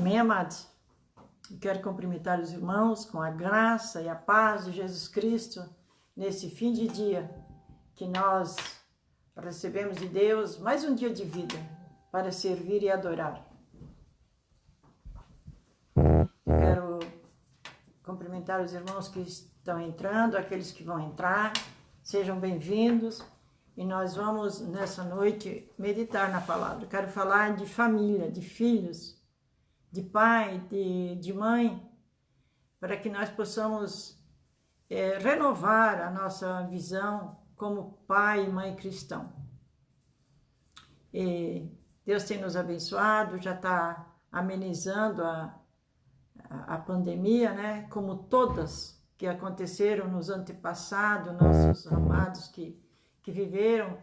Amém, amados? Eu quero cumprimentar os irmãos com a graça e a paz de Jesus Cristo nesse fim de dia que nós recebemos de Deus mais um dia de vida para servir e adorar. Eu quero cumprimentar os irmãos que estão entrando, aqueles que vão entrar, sejam bem-vindos. E nós vamos, nessa noite, meditar na palavra. Eu quero falar de família, de filhos, de pai, de mãe, para que nós possamos renovar a nossa visão como pai e mãe cristão. E Deus tem nos abençoado, já está amenizando a pandemia, né? Como todas que aconteceram nos antepassados, nossos amados que viveram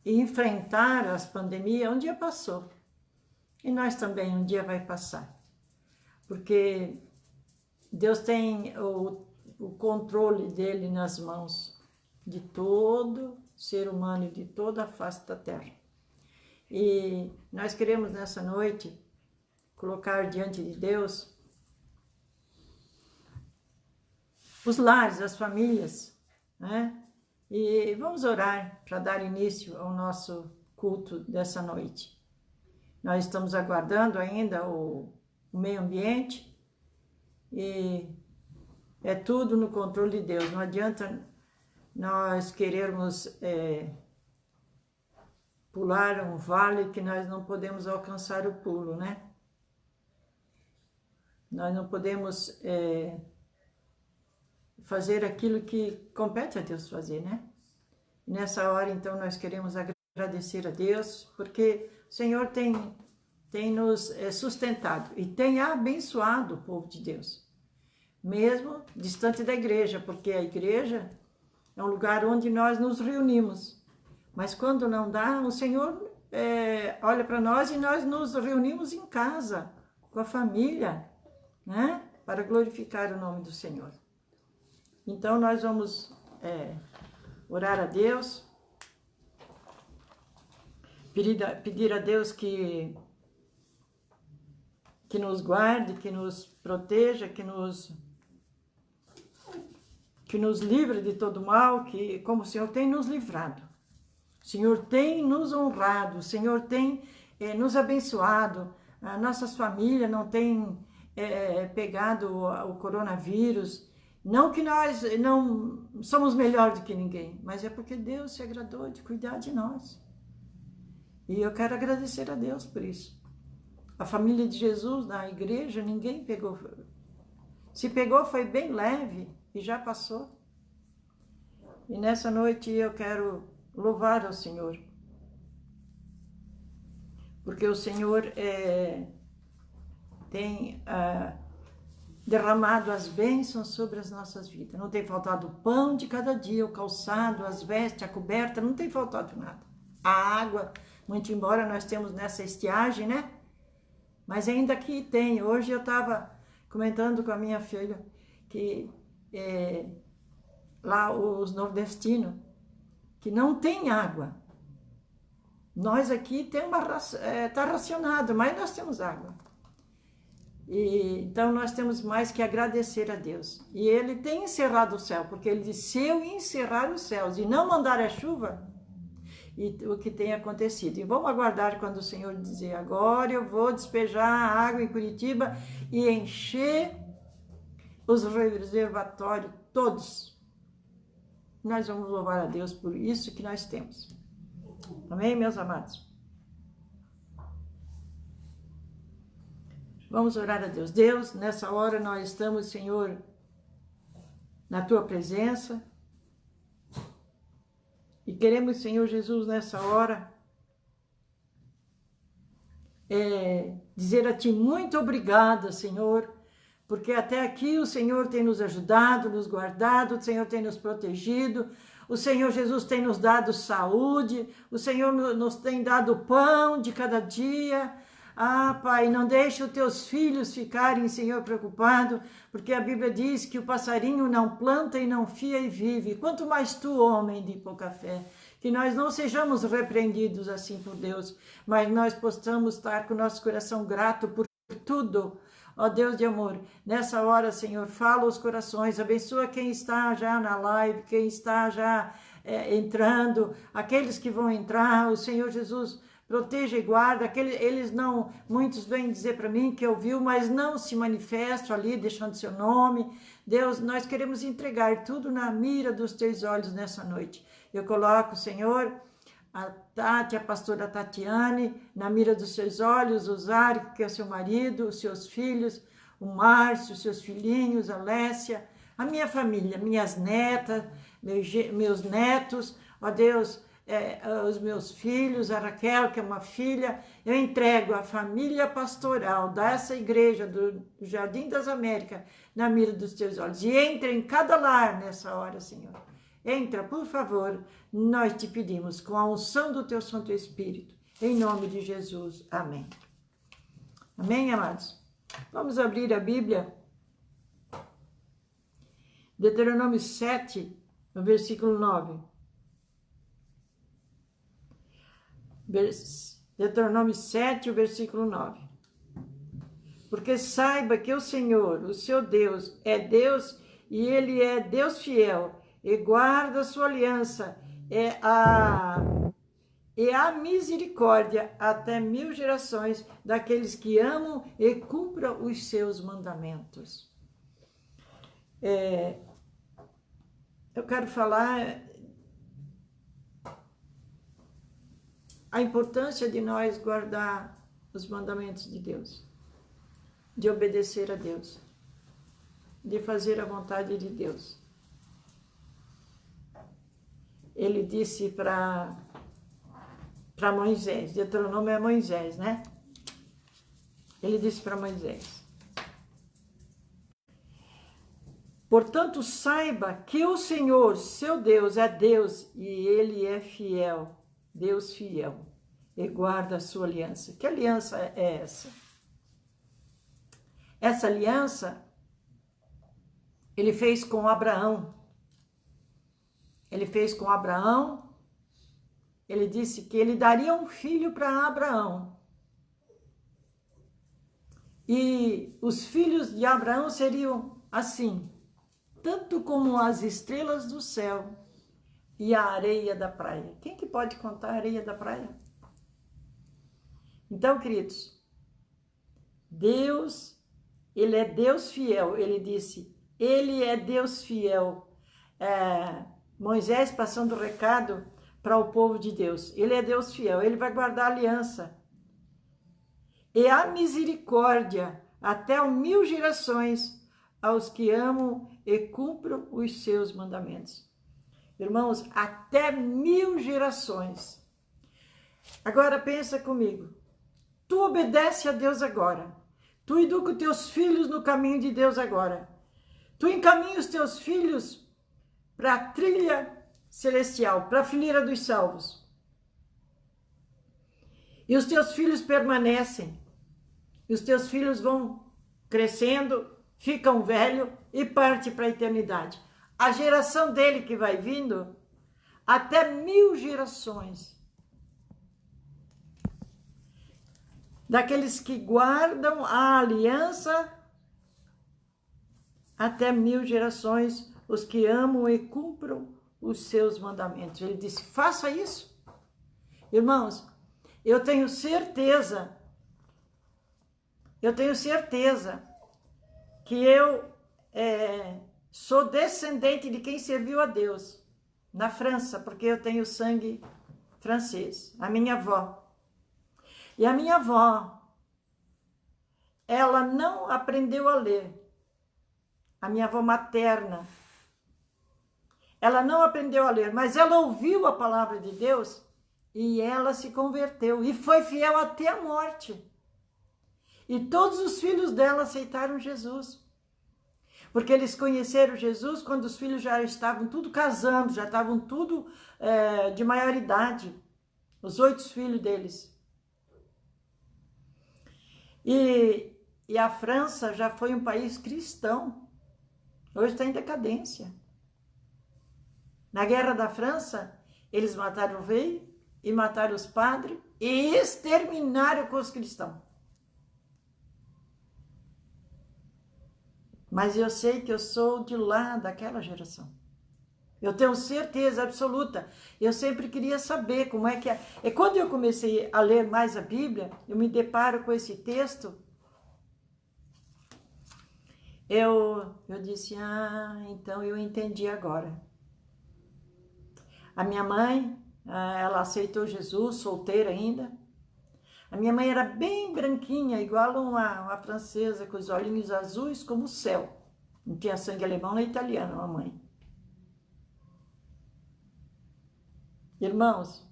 e enfrentaram as pandemias, um dia passou. E nós também um dia vai passar. Porque Deus tem o controle dele nas mãos de todo ser humano e de toda a face da terra. E nós queremos nessa noite colocar diante de Deus os lares, as famílias, né? E vamos orar para dar início ao nosso culto dessa noite. Nós estamos aguardando ainda o meio ambiente e é tudo no controle de Deus. Não adianta nós querermos pular um vale que nós não podemos alcançar o pulo, né? Nós não podemos fazer aquilo que compete a Deus fazer, né? E nessa hora, então, nós queremos agradecer a Deus, porque o Senhor tem nos sustentado e tem abençoado o povo de Deus, mesmo distante da igreja, porque a igreja é um lugar onde nós nos reunimos, mas quando não dá, o Senhor olha para nós e nós nos reunimos em casa, com a família, né? Para glorificar o nome do Senhor. Então, nós vamos orar a Deus, pedir a Deus que nos guarde, que nos proteja, que nos livre de todo mal, que como o Senhor tem nos livrado. O Senhor tem nos honrado, o Senhor tem nos abençoado, nossas famílias não têm pegado o coronavírus. Não que nós não somos melhor do que ninguém, mas é porque Deus se agradou de cuidar de nós. E eu quero agradecer a Deus por isso. A família de Jesus na igreja, ninguém pegou. Se pegou, foi bem leve e já passou. E nessa noite eu quero louvar ao Senhor. Porque o Senhor tem derramado as bênçãos sobre as nossas vidas. Não tem faltado o pão de cada dia, o calçado, as vestes, a coberta, não tem faltado nada. A água, muito embora nós temos nessa estiagem, né? Mas ainda aqui tem. Hoje eu estava comentando com a minha filha que lá os nordestinos, que não tem água. Nós aqui está racionado, mas nós temos água. Então, nós temos mais que agradecer a Deus. E Ele tem encerrado o céu, porque Ele disse, se eu encerrar os céus e não mandar a chuva, e o que tem acontecido. E vamos aguardar quando o Senhor dizer, agora eu vou despejar a água em Curitiba e encher os reservatórios todos. Nós vamos louvar a Deus por isso que nós temos. Amém, meus amados? Vamos orar a Deus. Deus, nessa hora nós estamos, Senhor, na Tua presença. E queremos, Senhor Jesus, nessa hora, dizer a Ti muito obrigada, Senhor, porque até aqui o Senhor tem nos ajudado, nos guardado, o Senhor tem nos protegido, o Senhor Jesus tem nos dado saúde, o Senhor nos tem dado pão de cada dia. Ah, Pai, não deixe os Teus filhos ficarem, Senhor, preocupados, porque a Bíblia diz que o passarinho não planta e não fia e vive. Quanto mais Tu, homem de pouca fé, que nós não sejamos repreendidos assim por Deus, mas nós possamos estar com o nosso coração grato por tudo. Ó Deus de amor, nessa hora, Senhor, fala os corações, abençoa quem está já na live, quem está já entrando, aqueles que vão entrar, o Senhor Jesus proteja e guarda, eles não, muitos vêm dizer para mim que ouviu, mas não se manifestam ali, deixando seu nome. Deus, nós queremos entregar tudo na mira dos teus olhos nessa noite. Eu coloco, Senhor, a Tati, a pastora Tatiane, na mira dos seus olhos, o Zari, que é seu marido, os seus filhos, o Márcio, os seus filhinhos, a Lécia, a minha família, minhas netas, meus netos, ó Deus, os meus filhos, a Raquel, que é uma filha, eu entrego a família pastoral dessa igreja do Jardim das Américas na mira dos teus olhos. E entra em cada lar nessa hora, Senhor. Entra, por favor, nós te pedimos, com a unção do teu Santo Espírito, em nome de Jesus. Amém. Amém, amados? Vamos abrir a Bíblia. Deuteronômio 7, no versículo 9. Deuteronômio 7, o versículo 9. Porque saiba que o Senhor, o seu Deus, é Deus e Ele é Deus fiel e guarda a sua aliança e a misericórdia até 1000 gerações daqueles que amam e cumpram os seus mandamentos. Eu quero falar a importância de nós guardar os mandamentos de Deus, de obedecer a Deus, de fazer a vontade de Deus. Ele disse para Moisés, Deuteronômio é Moisés, né? Ele disse para Moisés: portanto, saiba que o Senhor, seu Deus, é Deus e Ele é fiel, Deus fiel, e guarda a sua aliança. Que aliança é essa? Essa aliança Ele fez com Abraão. Ele fez com Abraão. Ele disse que ele daria um filho para Abraão. E os filhos de Abraão seriam assim, tanto como as estrelas do céu e a areia da praia. Quem que pode contar a areia da praia? Então, queridos, Deus, Ele é Deus fiel. Ele disse, Ele é Deus fiel. Moisés passando o recado para o povo de Deus. Ele é Deus fiel, Ele vai guardar a aliança. E a misericórdia até 1000 gerações aos que amam e cumpram os seus mandamentos. Irmãos, até 1000 gerações. Agora pensa comigo. Tu obedece a Deus agora. Tu educa os teus filhos no caminho de Deus agora. Tu encaminha os teus filhos para a trilha celestial, para a fileira dos salvos. E os teus filhos permanecem. E os teus filhos vão crescendo, ficam velhos e partem para a eternidade. A geração dele que vai vindo, até 1000 gerações. Daqueles que guardam a aliança, até 1000 gerações, os que amam e cumpram os seus mandamentos. Ele disse, faça isso. Irmãos, eu tenho certeza que eu sou descendente de quem serviu a Deus na França, porque eu tenho sangue francês, a minha avó. E a minha avó, ela não aprendeu a ler. A minha avó materna, ela não aprendeu a ler, mas ela ouviu a palavra de Deus e ela se converteu e foi fiel até a morte. E todos os filhos dela aceitaram Jesus. Porque eles conheceram Jesus quando os filhos já estavam tudo casando, já estavam tudo de maioridade. Os 8 filhos deles. E a França já foi um país cristão. Hoje está em decadência. Na Guerra da França, eles mataram o rei e mataram os padres e exterminaram com os cristãos. Mas eu sei que eu sou de lá, daquela geração. Eu tenho certeza absoluta. Eu sempre queria saber como é que é. E quando eu comecei a ler mais a Bíblia, eu me deparo com esse texto. Eu disse, então eu entendi agora. A minha mãe, ela aceitou Jesus, solteira ainda. A minha mãe era bem branquinha, igual uma francesa, com os olhinhos azuis como o céu. Não tinha sangue alemão nem italiano, a mãe. Irmãos,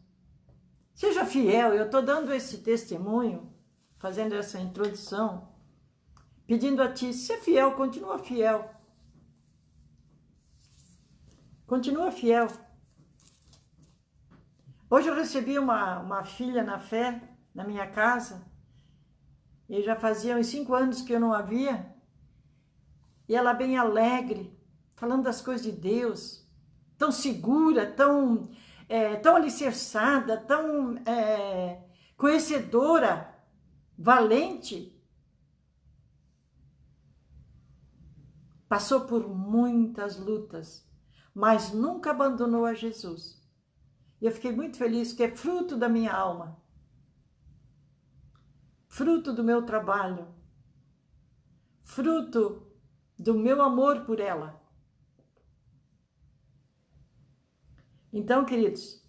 seja fiel, eu estou dando esse testemunho, fazendo essa introdução, pedindo a ti, seja fiel, continua fiel. Continua fiel. Hoje eu recebi uma filha na fé, na minha casa, e já fazia uns 5 anos que eu não a via, e ela bem alegre, falando das coisas de Deus, tão segura, tão alicerçada, tão conhecedora, valente. Passou por muitas lutas, mas nunca abandonou a Jesus. E eu fiquei muito feliz, que é fruto da minha alma, fruto do meu trabalho, fruto do meu amor por ela. Então, queridos,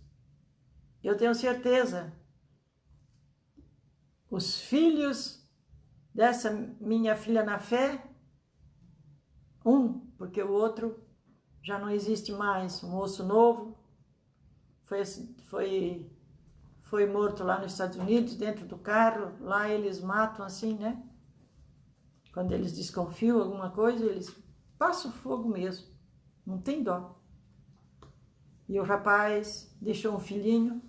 eu tenho certeza, os filhos dessa minha filha na fé, porque o outro já não existe mais, um moço novo, foi morto lá nos Estados Unidos, dentro do carro. Lá eles matam assim, né? Quando eles desconfiam alguma coisa, eles passam fogo mesmo, não tem dó. E o rapaz deixou um filhinho,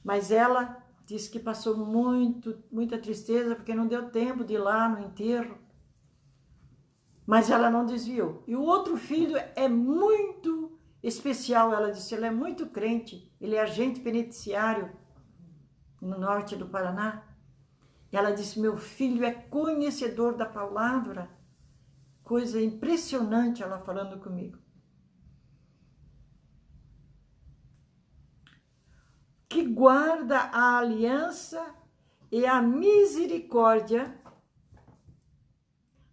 mas ela disse que passou muita tristeza, porque não deu tempo de ir lá no enterro. Mas ela não desviou. E o outro filho é muito especial, ela disse, ele é muito crente, ele é agente penitenciário no norte do Paraná. E ela disse, meu filho é conhecedor da palavra. Coisa impressionante ela falando comigo. Que guarda a aliança e a misericórdia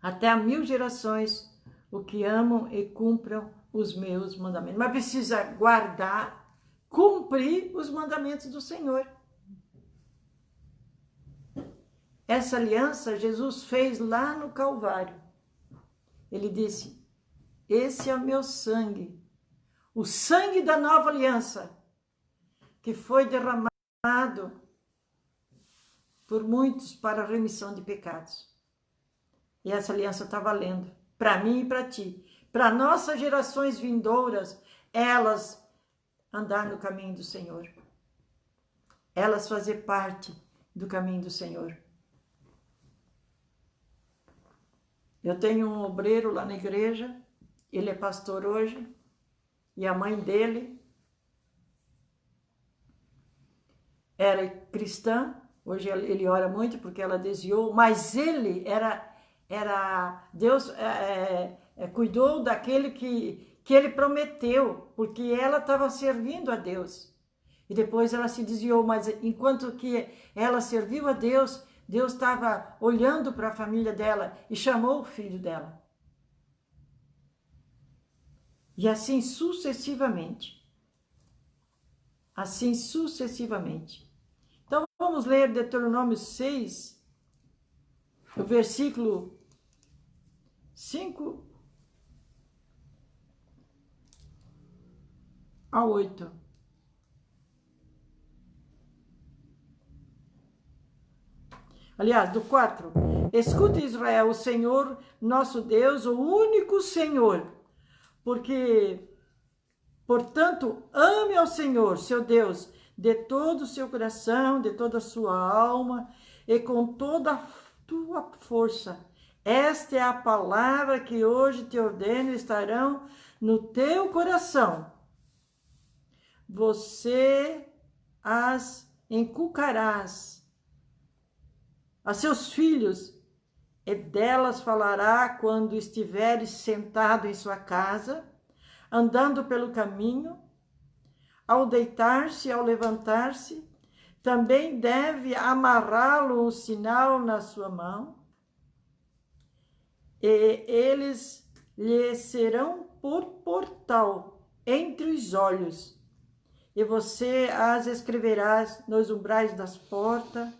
até a 1000 gerações, o que amam e cumpram os meus mandamentos. Mas precisa guardar, cumprir os mandamentos do Senhor. Essa aliança Jesus fez lá no Calvário. Ele disse, esse é o meu sangue, o sangue da nova aliança, que foi derramado por muitos para a remissão de pecados. E essa aliança está valendo para mim e para ti. Para nossas gerações vindouras, elas andar no caminho do Senhor. Elas fazer parte do caminho do Senhor. Eu tenho um obreiro lá na igreja, ele é pastor hoje, e a mãe dele era cristã, hoje ele ora muito porque ela desviou, mas ele Deus cuidou daquele que ele prometeu, porque ela estava servindo a Deus. E depois ela se desviou, mas enquanto que ela serviu a Deus, Deus estava olhando para a família dela e chamou o filho dela. E assim sucessivamente. Assim sucessivamente. Então vamos ler Deuteronômio 6, o versículo 5 a 8. Aliás, do 4. Escuta, Israel, o Senhor, nosso Deus, o único Senhor. Portanto, ame ao Senhor, seu Deus, de todo o seu coração, de toda a sua alma e com toda a tua força. Esta é a palavra que hoje te ordeno, estarão no teu coração. Você as inculcarás a seus filhos e delas falará quando estiveres sentado em sua casa, andando pelo caminho, ao deitar-se, ao levantar-se. Também deve amarrá-lo um sinal na sua mão, e eles lhe serão por portal entre os olhos, e você as escreverás nos umbrais das portas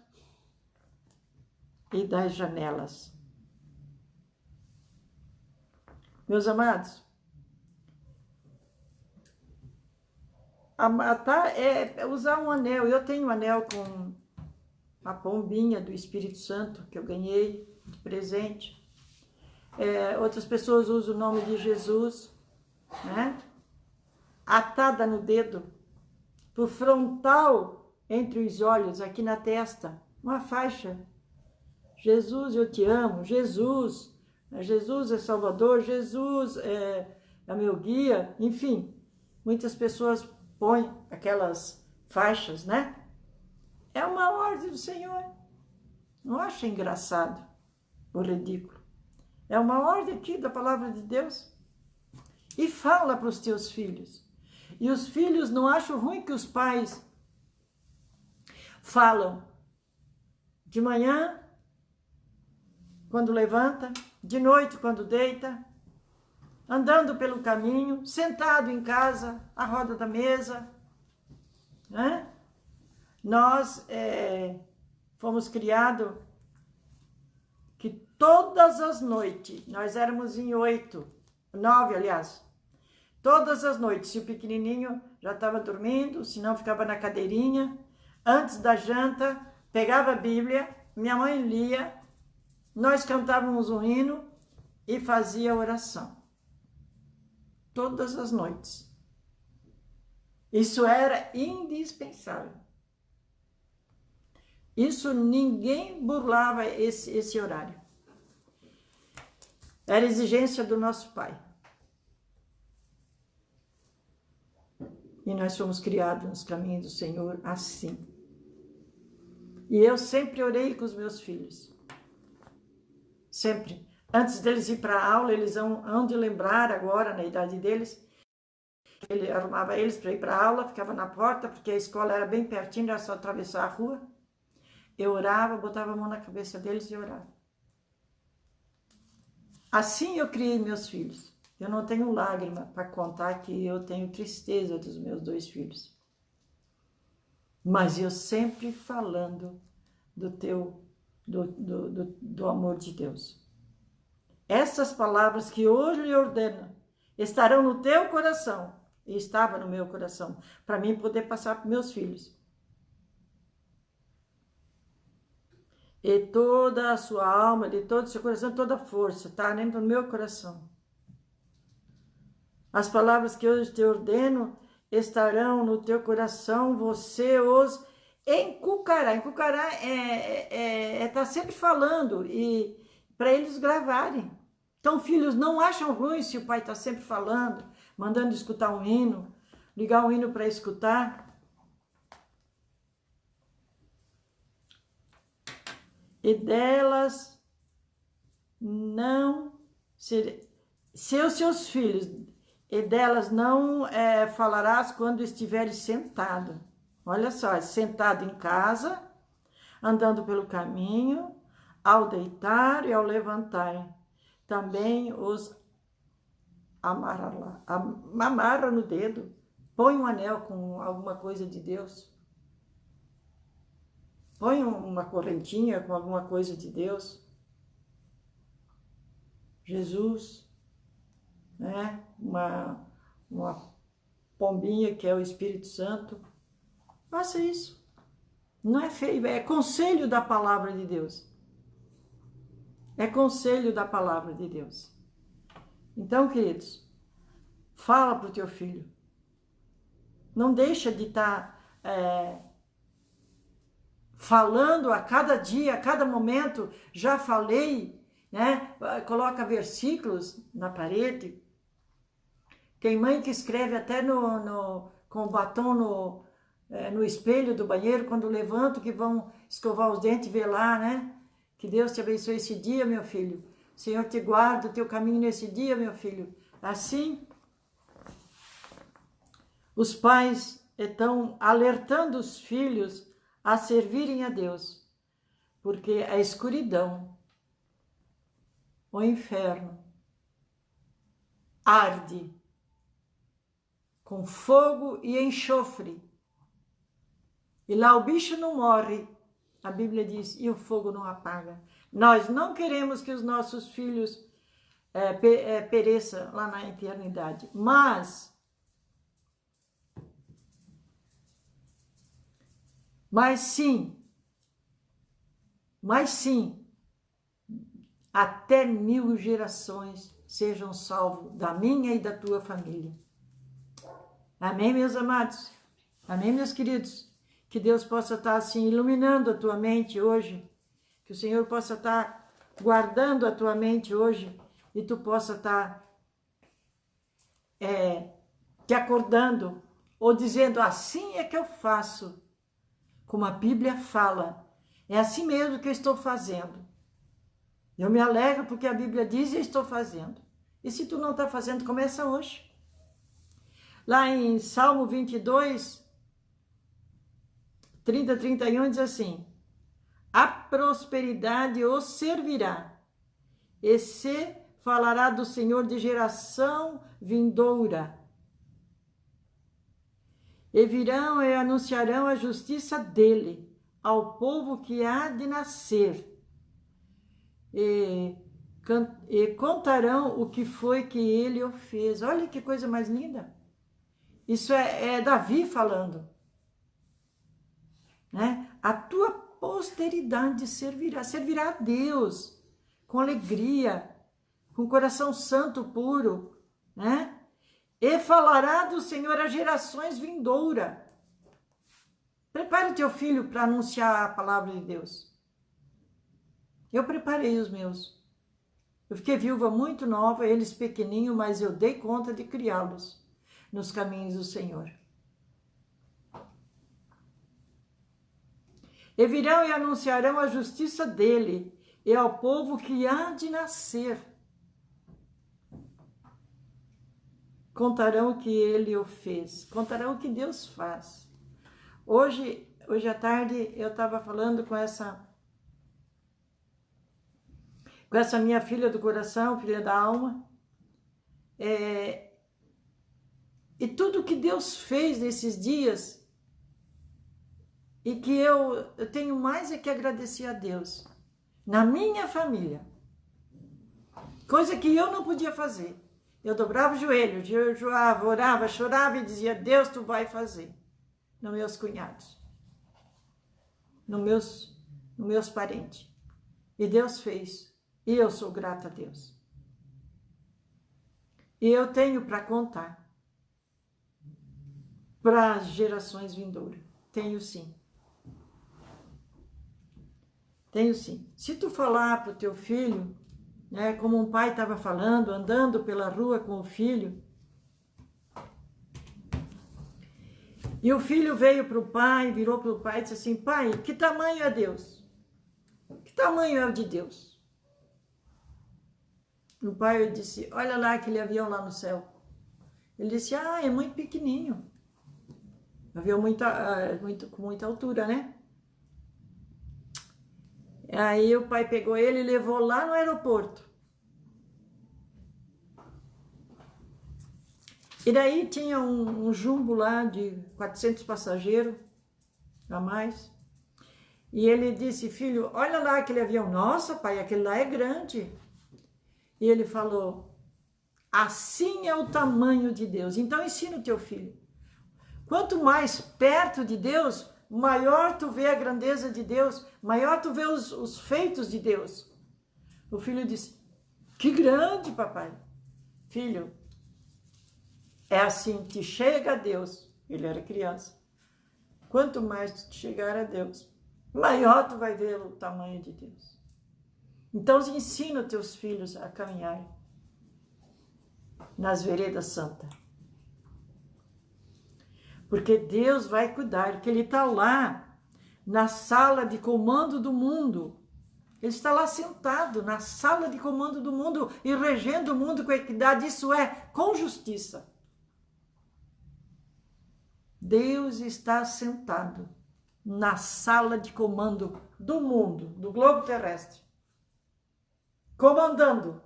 e das janelas. Meus amados, usar um anel. Eu tenho um anel com a pombinha do Espírito Santo que eu ganhei de presente. Outras pessoas usam o nome de Jesus, né? Atada no dedo, por frontal entre os olhos, aqui na testa, uma faixa. Jesus, eu te amo. Jesus é Salvador. Jesus é meu guia. Enfim, muitas pessoas põem aquelas faixas, né? É uma ordem do Senhor. Não acha engraçado ou ridículo? É uma ordem aqui da palavra de Deus. E fala para os teus filhos. E os filhos não acham ruim que os pais falam de manhã, quando levanta, de noite, quando deita, andando pelo caminho, sentado em casa, à roda da mesa, né? Nós fomos criados que todas as noites, nós éramos em 9, aliás, todas as noites, se o pequenininho já estava dormindo, se não ficava na cadeirinha, antes da janta, pegava a Bíblia, minha mãe lia, nós cantávamos um hino e fazia oração. Todas as noites. Isso era indispensável. Isso ninguém burlava esse horário. Era exigência do nosso pai. E nós fomos criados nos caminhos do Senhor assim. E eu sempre orei com os meus filhos. Sempre. Antes deles ir para a aula, eles hão de lembrar agora, na idade deles, ele arrumava eles para ir para a aula, ficava na porta, porque a escola era bem pertinho, era só atravessar a rua. Eu orava, botava a mão na cabeça deles e orava. Assim eu criei meus filhos. Eu não tenho lágrima para contar que eu tenho tristeza dos meus 2 filhos. Mas eu sempre falando do amor de Deus. Essas palavras que hoje lhe ordeno estarão no teu coração, e estava no meu coração, para mim poder passar para meus filhos. E toda a sua alma, de todo o seu coração, toda a força, está dentro do meu coração. As palavras que hoje te ordeno estarão no teu coração, você os encucará. Encucará tá sempre falando, e para eles gravarem. Então, filhos, não acham ruim se o pai está sempre falando, mandando escutar um hino, ligar um hino para escutar. E delas não seus filhos, e delas não falarás quando estiveres sentado. Olha só, sentado em casa, andando pelo caminho, ao deitar e ao levantar. Também os amarra no dedo, põe um anel com alguma coisa de Deus. Põe uma correntinha com alguma coisa de Deus. Jesus, né? Uma pombinha que é o Espírito Santo. Faça isso. Não é feio, é conselho da palavra de Deus. É conselho da palavra de Deus. Então, queridos, fala para o teu filho. Não deixa de estar falando a cada dia, a cada momento. Já falei, né? Coloca versículos na parede. Tem mãe que escreve até com o batom no espelho do banheiro, quando levantam, que vão escovar os dentes e ver lá, né? Que Deus te abençoe esse dia, meu filho. O Senhor te guarda o teu caminho nesse dia, meu filho. Assim, os pais estão alertando os filhos a servirem a Deus, porque a escuridão, o inferno, arde com fogo e enxofre. E lá o bicho não morre, a Bíblia diz, e o fogo não apaga. Nós não queremos que os nossos filhos pereçam lá na eternidade, mas sim, até 1000 gerações sejam salvos da minha e da tua família. Amém, meus amados? Amém, meus queridos? Que Deus possa estar assim iluminando a tua mente hoje, que o Senhor possa estar guardando a tua mente hoje e tu possa estar te acordando ou dizendo, assim é que eu faço, como a Bíblia fala, é assim mesmo que eu estou fazendo. Eu me alegro porque a Bíblia diz e eu estou fazendo. E se tu não está fazendo, começa hoje. Lá em Salmo 22, 30, 31, diz assim, a prosperidade os servirá, e se falará do Senhor de geração vindoura. E virão e anunciarão a justiça dele, ao povo que há de nascer. E contarão o que foi que ele o fez. Olha que coisa mais linda. Isso é Davi falando. Né? A tua posteridade servirá a Deus com alegria, com coração santo puro, né? E falará do Senhor a gerações vindouras. Prepare teu filho para anunciar a palavra de Deus. Eu preparei os meus. Eu fiquei viúva muito nova, eles pequeninhos, mas eu dei conta de criá-los nos caminhos do Senhor. E virão e anunciarão a justiça dele e ao povo que há de nascer. Contarão o que ele o fez, contarão o que Deus faz. Hoje à tarde eu estava falando com essa minha filha do coração, filha da alma, e tudo que Deus fez nesses dias, e que eu tenho mais é que agradecer a Deus, na minha família, coisa que eu não podia fazer. Eu dobrava o joelho, jejuava, orava, chorava e dizia, Deus, tu vai fazer. Nos meus cunhados, nos meus parentes. E Deus fez. E eu sou grata a Deus. E eu tenho para contar para as gerações vindouras. Tenho sim. Tenho sim. Se tu falar para o teu filho, né, como um pai estava falando, andando pela rua com o filho, e o filho veio para o pai, virou para o pai e disse assim, pai, que tamanho é Deus? Que tamanho é o de Deus? O pai disse, olha lá aquele avião lá no céu. Ele disse, é muito pequenininho. Avião com muita altura, né? Aí o pai pegou ele e levou lá no aeroporto. E daí tinha um jumbo lá de 400 passageiros, a mais. E ele disse, filho, olha lá aquele avião. Nossa, pai, aquele lá é grande. E ele falou, assim é o tamanho de Deus. Então ensina o teu filho. Quanto mais perto de Deus, maior tu vê a grandeza de Deus, maior tu vê os feitos de Deus. O filho disse, que grande, papai. Filho, é assim, te chega a Deus. Ele era criança. Quanto mais tu chegar a Deus, maior tu vai ver o tamanho de Deus. Então ensina os teus filhos a caminhar nas veredas santas. Porque Deus vai cuidar, que Ele está lá na sala de comando do mundo, Ele está lá sentado na sala de comando do mundo e regendo o mundo com equidade, isso é, com justiça. Deus está sentado na sala de comando do mundo, do globo terrestre, comandando,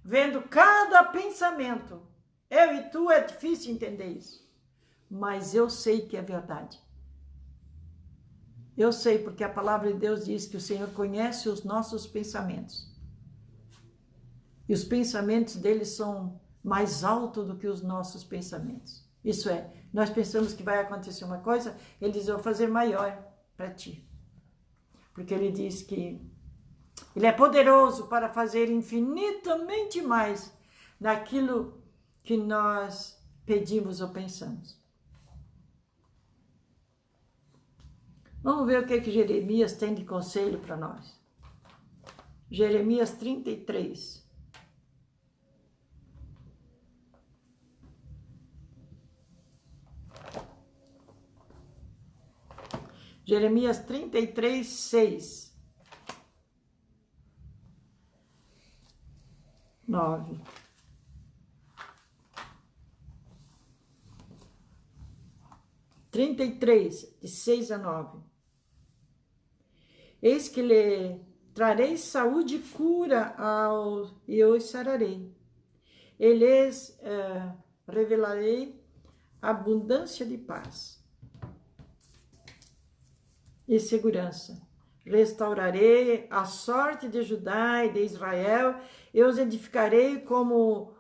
vendo cada pensamento. Eu e tu é difícil entender isso, mas eu sei que é verdade. Eu sei porque a palavra de Deus diz que o Senhor conhece os nossos pensamentos. E os pensamentos dele são mais altos do que os nossos pensamentos. Isso é, nós pensamos que vai acontecer uma coisa, ele diz, eu vou fazer maior para ti. Porque ele diz que ele é poderoso para fazer infinitamente mais daquilo que nós pedimos ou pensamos. Vamos ver o que Jeremias tem de conselho para nós. Jeremias 33. Jeremias 33, 6. 9. De 6 a 9. Eis que lhe trarei saúde e cura e os sararei. E lhes revelarei abundância de paz e segurança. Restaurarei a sorte de Judá e de Israel, eu os edificarei como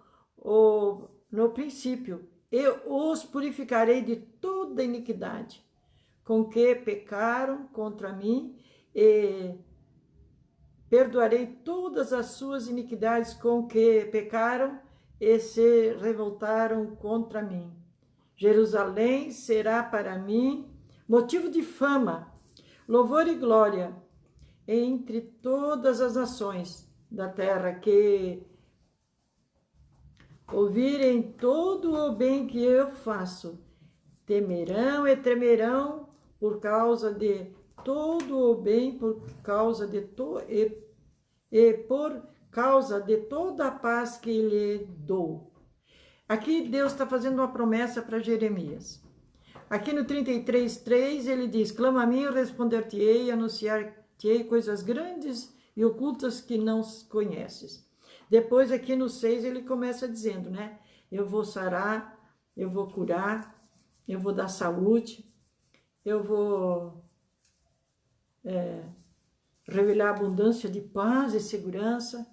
no princípio, eu os purificarei de toda iniquidade, com que pecaram contra mim, e perdoarei todas as suas iniquidades com que pecaram e se revoltaram contra mim. Jerusalém será para mim motivo de fama, louvor e glória entre todas as nações da terra que ouvirem todo o bem que eu faço, temerão e tremerão por causa de todo o bem, por causa de por causa de toda a paz que lhe dou. Aqui Deus está fazendo uma promessa para Jeremias. Aqui no 33:3 ele diz, clama a mim, eu responder-te-ei, anunciar-te-ei coisas grandes e ocultas que não conheces. Depois aqui no 6 ele começa dizendo, né? Eu vou sarar, eu vou curar, eu vou dar saúde, eu vou revelar abundância de paz e segurança.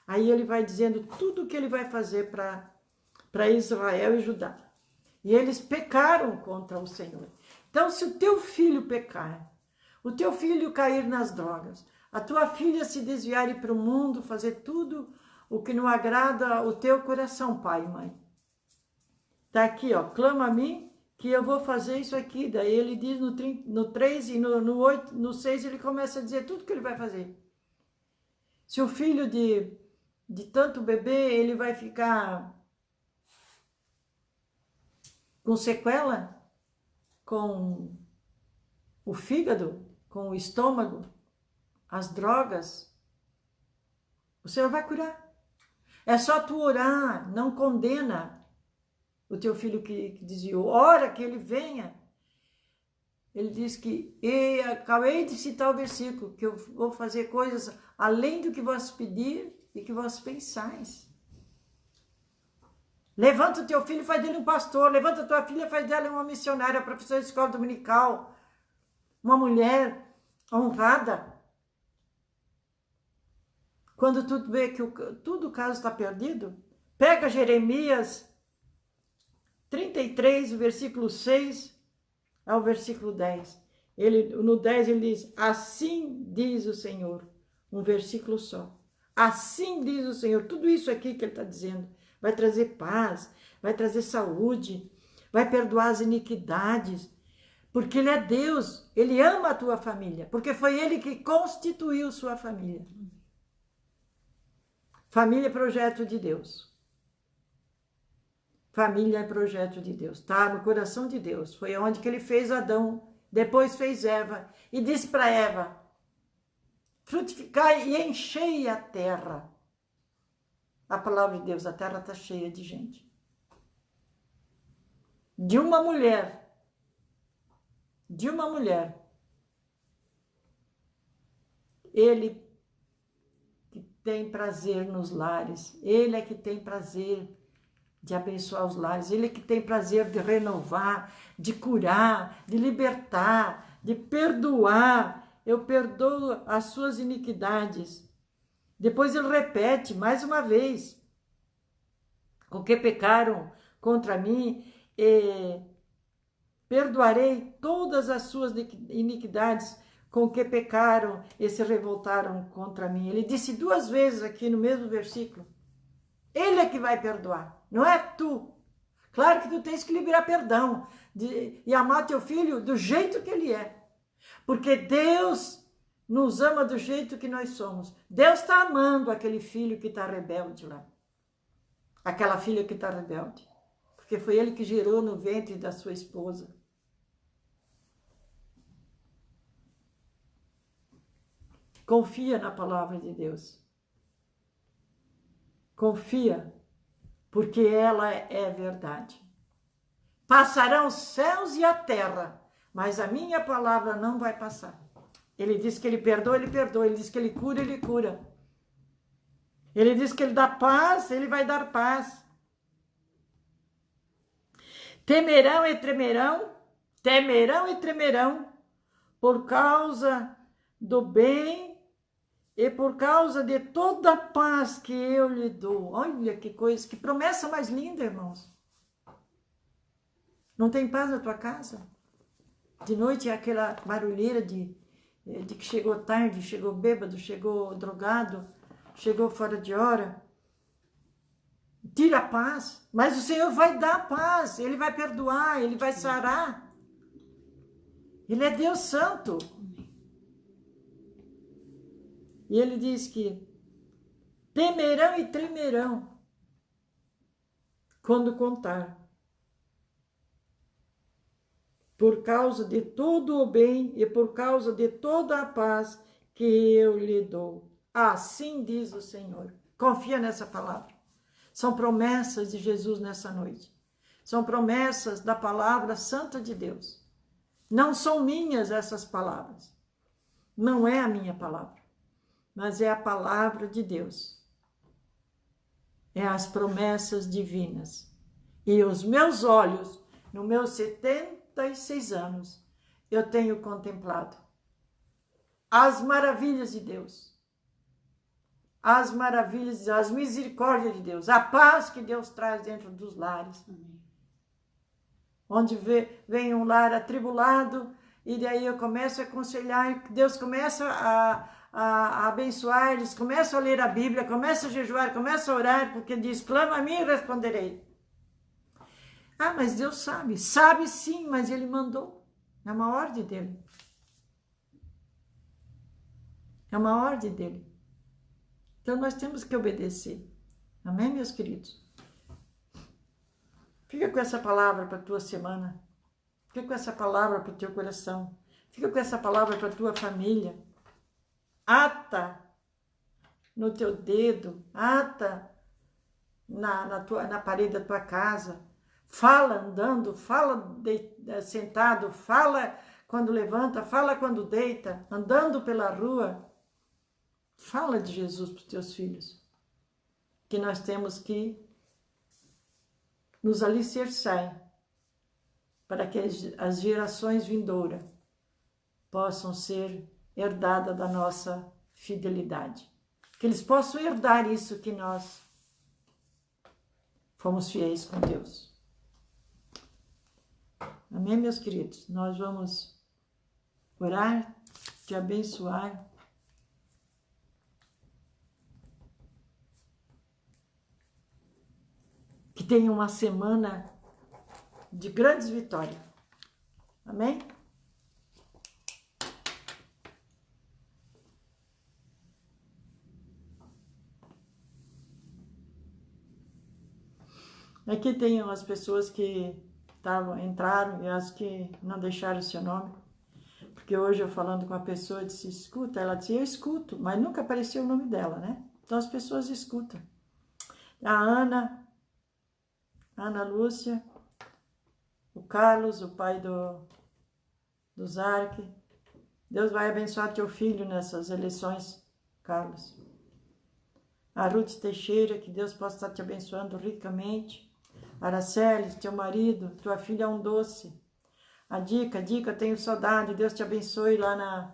Aí ele vai dizendo tudo o que ele vai fazer para Israel e Judá. E eles pecaram contra o Senhor. Então, se o teu filho pecar, o teu filho cair nas drogas, a tua filha se desviar e ir para o mundo, fazer tudo o que não agrada o teu coração, pai e mãe. Tá aqui, ó, clama a mim que eu vou fazer isso aqui. Daí ele diz no 3 e no 8, no 6 ele começa a dizer tudo que ele vai fazer. Se o filho de tanto beber, ele vai ficar com sequela, com o fígado, com o estômago, as drogas, o Senhor vai curar. É só tu orar, não condena o teu filho que desviou. Ora que ele venha. Ele diz que, e acabei de citar o versículo, que eu vou fazer coisas além do que vós pedir e que vós pensais. Levanta o teu filho e faz dele um pastor. Levanta a tua filha e faz dela uma missionária, professora de escola dominical. Uma mulher honrada. Quando tu vê que tudo o caso está perdido, pega Jeremias 33, o versículo 6 ao versículo 10. No 10 ele diz, assim diz o Senhor. Um versículo só. Assim diz o Senhor. Tudo isso aqui que ele está dizendo. Vai trazer paz, vai trazer saúde, vai perdoar as iniquidades, porque ele é Deus, ele ama a tua família, porque foi ele que constituiu sua família. Família é projeto de Deus. Família é projeto de Deus, tá no coração de Deus. Foi onde que ele fez Adão, depois fez Eva, e disse para Eva, frutificai e enchei a terra. A palavra de Deus, a terra está cheia de gente. De uma mulher, ele que tem prazer nos lares, ele é que tem prazer de abençoar os lares, ele é que tem prazer de renovar, de curar, de libertar, de perdoar. Eu perdoo as suas iniquidades. Depois ele repete mais uma vez: com que pecaram contra mim, perdoarei todas as suas iniquidades com que pecaram e se revoltaram contra mim. Ele disse 2 vezes aqui no mesmo versículo. Ele é que vai perdoar, não é tu. Claro que tu tens que liberar perdão e amar teu filho do jeito que ele é. Porque Deus nos ama do jeito que nós somos. Deus está amando aquele filho que está rebelde lá. Aquela filha que está rebelde. Porque foi ele que gerou no ventre da sua esposa. Confia na palavra de Deus. Confia, porque ela é verdade. Passarão os céus e a terra, mas a minha palavra não vai passar. Ele diz que ele perdoa, ele perdoa. Ele diz que ele cura, ele cura. Ele diz que ele dá paz, ele vai dar paz. Temerão e tremerão por causa do bem e por causa de toda a paz que eu lhe dou. Olha que coisa, que promessa mais linda, irmãos. Não tem paz na tua casa? De noite é aquela barulheira de que chegou tarde, chegou bêbado, chegou drogado, chegou fora de hora. Tira a paz, mas o Senhor vai dar a paz, Ele vai perdoar, Ele vai sarar. Ele é Deus Santo. E Ele diz que temerão e tremerão quando contar, por causa de todo o bem e por causa de toda a paz que eu lhe dou. Assim diz o Senhor. Confia nessa palavra. São promessas de Jesus nessa noite. São promessas da palavra santa de Deus. Não são minhas essas palavras. Não é a minha palavra, mas é a palavra de Deus. É as promessas divinas. E os meus olhos, nos meus 76 anos, eu tenho contemplado as maravilhas de Deus. As maravilhas, as misericórdias de Deus, a paz que Deus traz dentro dos lares. Amém. Onde vem um lar atribulado, e daí eu começo a aconselhar, Deus começa a abençoar, eles começam a ler a Bíblia, começam a jejuar, começam a orar, porque diz, clama a mim e responderei. Ah, mas Deus sabe. Sabe sim, mas Ele mandou. É uma ordem dEle. É uma ordem dEle. Então, nós temos que obedecer. Amém, meus queridos? Fica com essa palavra para a tua semana. Fica com essa palavra para o teu coração. Fica com essa palavra para a tua família. Ata no teu dedo. Ata na parede da tua casa. Fala andando, fala sentado, fala quando levanta, fala quando deita, andando pela rua. Fala de Jesus para os teus filhos, que nós temos que nos alicerçar para que as gerações vindouras possam ser herdadas da nossa fidelidade. Que eles possam herdar isso que nós fomos fiéis com Deus. Amém, meus queridos? Nós vamos orar, te abençoar. Que tenha uma semana de grandes vitórias. Amém? Aqui tem umas pessoas que entraram e as que não deixaram o seu nome. Porque hoje eu falando com uma pessoa, eu disse, escuta, ela disse, eu escuto, mas nunca apareceu o nome dela, né? Então as pessoas escutam. A Ana Lúcia, o Carlos, o pai do Zark. Deus vai abençoar teu filho nessas eleições, Carlos. A Ruth Teixeira, que Deus possa estar te abençoando ricamente. Araceli, teu marido, tua filha é um doce. A Dica, tenho saudade, Deus te abençoe lá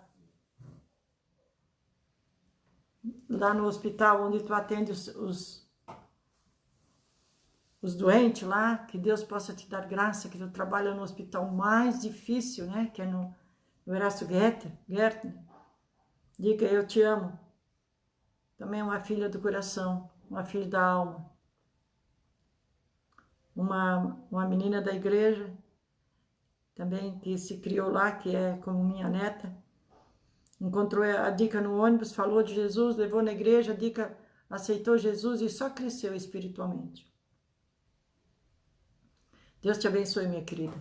no hospital onde tu atende os doentes lá, que Deus possa te dar graça, que tu trabalha no hospital mais difícil, né, que é no Erasto Gärtner. Dica, eu te amo. Também é uma filha do coração, uma filha da alma. Uma menina da igreja, também que se criou lá, que é como minha neta, encontrou a Dica no ônibus, falou de Jesus, levou na igreja, a Dica aceitou Jesus e só cresceu espiritualmente. Deus te abençoe, minha querida.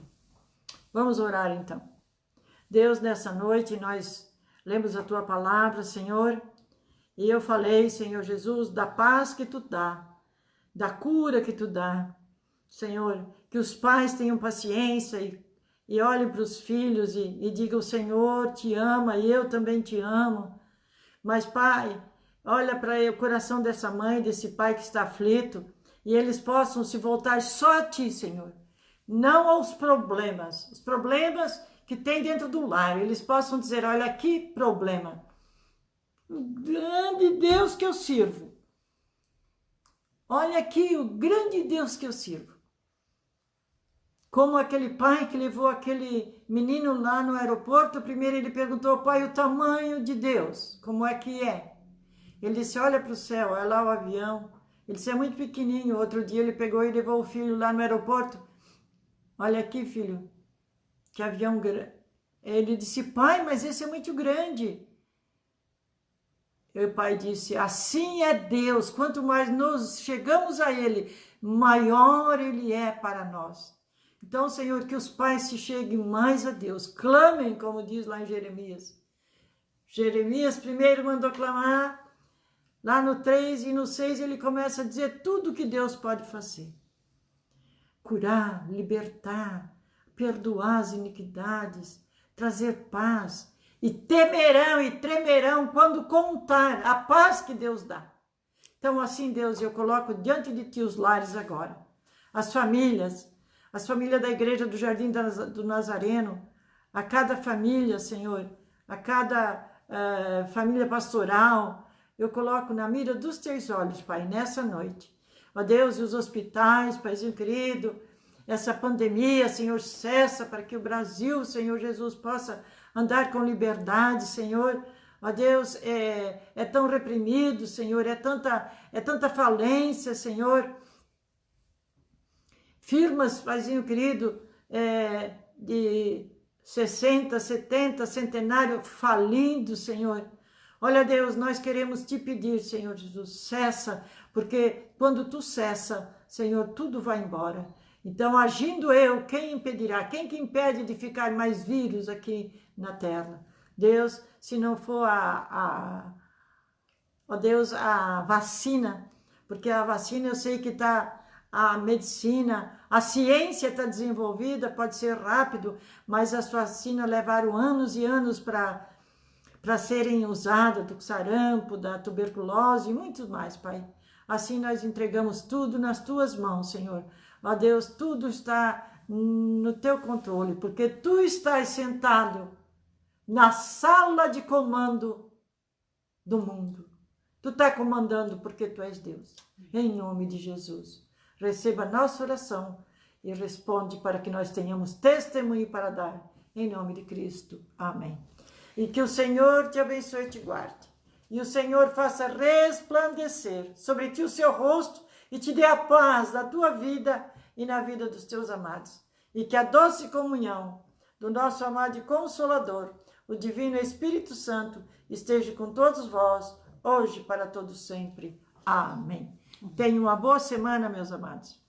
Vamos orar então. Deus, nessa noite nós lemos a tua palavra, Senhor, e eu falei, Senhor Jesus, da paz que tu dá, da cura que tu dá. Senhor, que os pais tenham paciência e olhem para os filhos e digam, o Senhor te ama e eu também te amo. Mas, Pai, olha para o coração dessa mãe, desse pai que está aflito, e eles possam se voltar só a ti, Senhor. Não aos problemas, os problemas que tem dentro do lar. Eles possam dizer, olha que problema. O grande Deus que eu sirvo. Olha aqui o grande Deus que eu sirvo. Como aquele pai que levou aquele menino lá no aeroporto, primeiro ele perguntou, pai, o tamanho de Deus, como é que é? Ele disse, olha para o céu, olha lá o avião. Ele disse, é muito pequenininho. Outro dia ele pegou e levou o filho lá no aeroporto. Olha aqui, filho, que avião grande. Ele disse, pai, mas esse é muito grande. E o pai disse, assim é Deus, quanto mais nós chegamos a Ele, maior Ele é para nós. Então, Senhor, que os pais se cheguem mais a Deus, clamem, como diz lá em Jeremias. Jeremias primeiro mandou clamar, lá no 3 e no 6 ele começa a dizer tudo que Deus pode fazer. Curar, libertar, perdoar as iniquidades, trazer paz, e temerão e tremerão quando contar a paz que Deus dá. Então, assim, Deus, eu coloco diante de ti os lares agora, as famílias da igreja do Jardim do Nazareno, a cada família, Senhor, a cada família pastoral, eu coloco na mira dos teus olhos, Pai, nessa noite. Ó Deus, e os hospitais, Paizinho querido, essa pandemia, Senhor, cessa para que o Brasil, Senhor Jesus, possa andar com liberdade, Senhor. Ó Deus, é tão reprimido, Senhor, é tanta falência, Senhor. Firmas, Paizinho querido, de 60, 70, centenário falindo, Senhor. Olha, Deus, nós queremos te pedir, Senhor Jesus, cessa, porque quando tu cessa, Senhor, tudo vai embora. Então, agindo eu, quem impedirá? Quem que impede de ficar mais vírus aqui na terra? Deus, se não for ó Deus, a vacina, porque a vacina eu sei que está, a medicina, a ciência está desenvolvida, pode ser rápido, mas as vacinas levaram anos e anos para serem usadas, do sarampo, da tuberculose e muito mais, Pai. Assim nós entregamos tudo nas tuas mãos, Senhor. Ó Deus, tudo está no teu controle, porque tu estás sentado na sala de comando do mundo. Tu estás comandando porque tu és Deus. Em nome de Jesus. Receba a nossa oração e responde para que nós tenhamos testemunho para dar. Em nome de Cristo. Amém. E que o Senhor te abençoe e te guarde. E o Senhor faça resplandecer sobre ti o seu rosto e te dê a paz na tua vida e na vida dos teus amados. E que a doce comunhão do nosso amado e Consolador, o Divino Espírito Santo, esteja com todos vós, hoje para todos sempre. Amém. Tenham uma boa semana, meus amados.